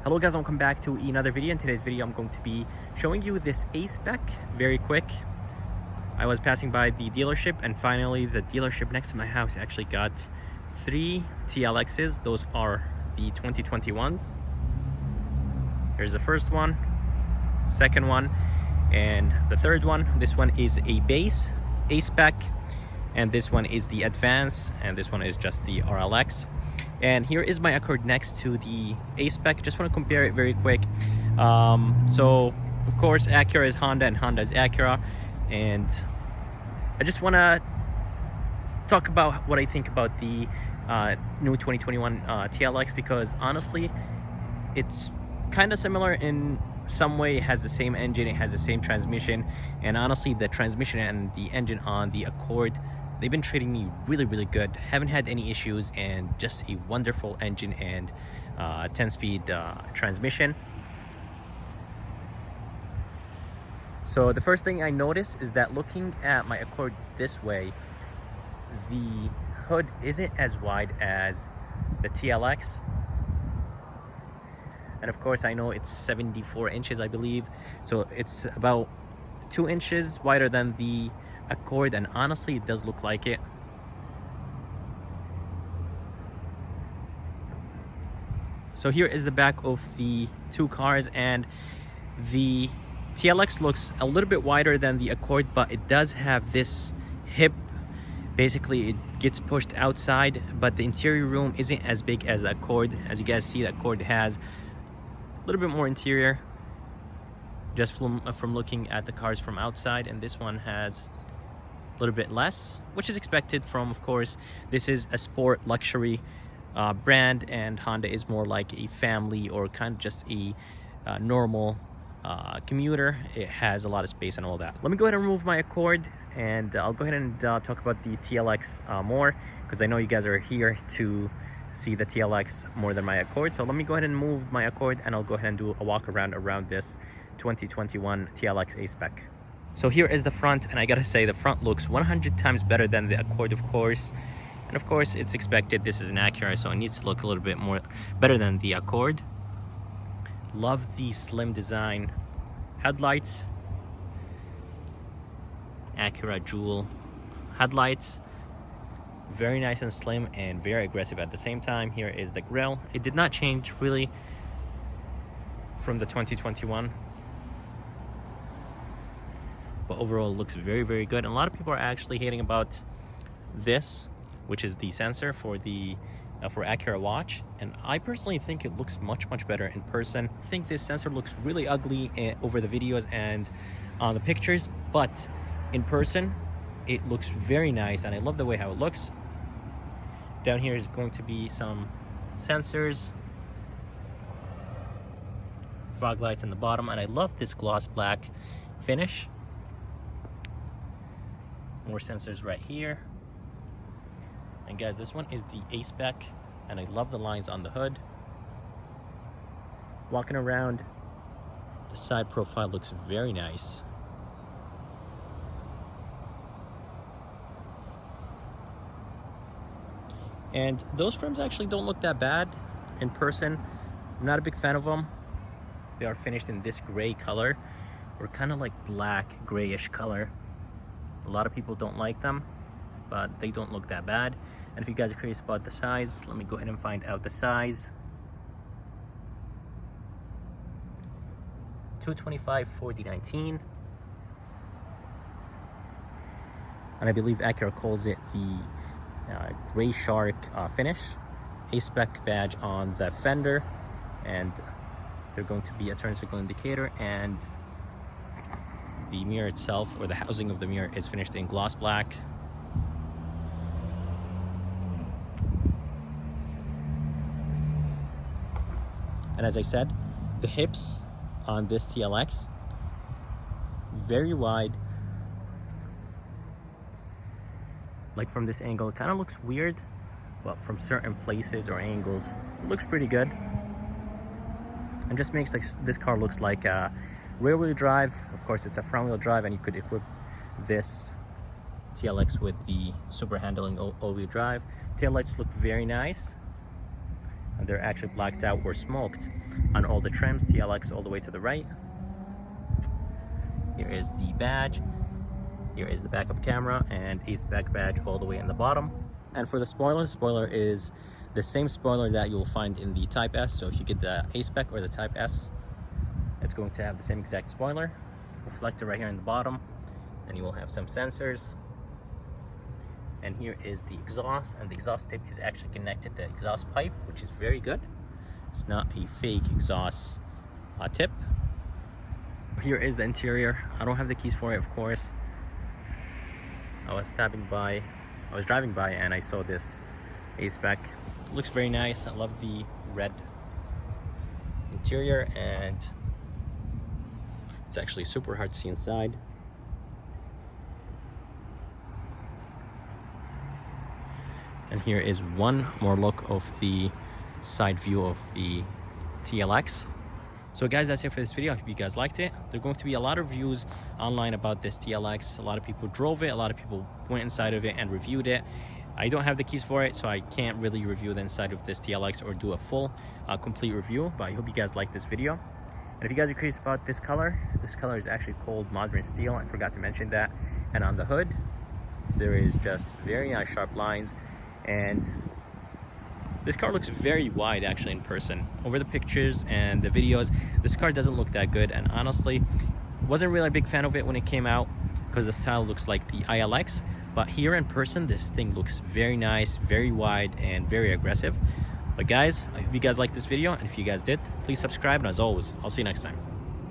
Hello guys, welcome back to another video. In today's video I'm going to be showing you this A-spec very quick. I was passing by the dealership and finally the dealership next to my house actually got 3 TLXs. Those are the 2021s. Here's the first one, second one, and the third one. This one is a base A-spec, and this one is the advance, and this one is just the RLX. And here is my Accord next to the A-spec. Just want to compare it very quick. So of course Acura is Honda and Honda is Acura, and I just want to talk about what I think about the new 2021 TLX, because honestly it's kind of similar in some way. It has the same engine, it has the same transmission, and honestly the transmission and the engine on the Accord, they've been treating me really good. Haven't had any issues, and just a wonderful engine and 10-speed transmission. So the first thing I notice is that looking at my Accord this way, the hood isn't as wide as the TLX. And of course I know it's 74 inches, I believe. So it's about 2 inches wider than the Accord, and honestly it does look like it. So here is the back of the two cars, and the TLX looks a little bit wider than the Accord, but it does have this hip. Basically it gets pushed outside, but the interior room isn't as big as the Accord. As you guys see, the Accord has a little bit more interior just from looking at the cars from outside, and this one has a little bit less, which is expected from, of course, this is a sport luxury brand, and Honda is more like a family or kind of just a normal commuter. It has a lot of space and all that. Let me go ahead and remove my Accord, and I'll go ahead and talk about the TLX more, because I know you guys are here to see the TLX more than my Accord. So let me go ahead and move my Accord, and I'll go ahead and do a walk around this 2021 TLX A-spec. So here is the front, and I gotta say the front looks 100 times better than the Accord, of course. And of course it's expected, this is an Acura, so it needs to look a little bit more better than the Accord. Love the slim design headlights, Acura jewel headlights, very nice and slim and very aggressive at the same time. Here is the grille. It did not change really from the 2021, but overall it looks very good. And a lot of people are actually hating about this, which is the sensor for the for Acura watch, and I personally think it looks much better in person. I think this sensor looks really ugly over the videos and on the pictures, but in person it looks very nice, and I love the way how it looks. Down here is going to be some sensors, fog lights in the bottom, and I love this gloss black finish. More sensors right here. And guys, this one is the A-spec, and I love the lines on the hood. Walking around, the side profile looks very nice. And those trims actually don't look that bad in person. I'm not a big fan of them. They are finished in this gray color, or kind of like black grayish color. A lot of people don't like them, but they don't look that bad. And if you guys are curious about the size, let me go ahead and find out the size. 225/40/19, and I believe Acura calls it the gray shark finish. A-spec badge on the fender, and there's going to be a turn signal indicator, and the mirror itself, or the housing of the mirror, is finished in gloss black. And as I said, the hips on this TLX, very wide. Like from this angle, it kind of looks weird, but from certain places or angles, it looks pretty good. And just makes this car looks like a rear-wheel drive. Of course, it's a front-wheel drive, and you could equip this TLX with the super handling all-wheel drive. Taillights look very nice. And they're actually blacked out or smoked on all the trims. TLX all the way to the right. Here is the badge. Here is the backup camera and a-spec badge all the way in the bottom. And for the spoiler is the same spoiler that you'll find in the Type S. So if you get the a-spec or the Type S, it's going to have the same exact spoiler. Reflector right here in the bottom, and you will have some sensors. And here is the exhaust, and the exhaust tip is actually connected to the exhaust pipe, which is very good. It's not a fake exhaust tip. Here is the interior. I don't have the keys for it, of course. I was driving by and I saw this a-spec. Looks very nice. I love the red interior, and it's actually super hard to see inside. And here is one more look of the side view of the TLX. So guys, that's it for this video. I hope you guys liked it. There are going to be a lot of reviews online about this TLX. A lot of people drove it. A lot of people went inside of it and reviewed it. I don't have the keys for it, so I can't really review the inside of this TLX or do a full complete review, but I hope you guys like this video. And if you guys are curious about this color is actually called Modern Steel. I forgot to mention that. And on the hood, there is just very nice sharp lines. And this car looks very wide actually in person. Over the pictures and the videos, this car doesn't look that good. And honestly, wasn't really a big fan of it when it came out because the style looks like the ILX. But here in person, this thing looks very nice, very wide, and very aggressive. But guys, I hope you guys liked this video. And if you guys did, please subscribe. And as always, I'll see you next time.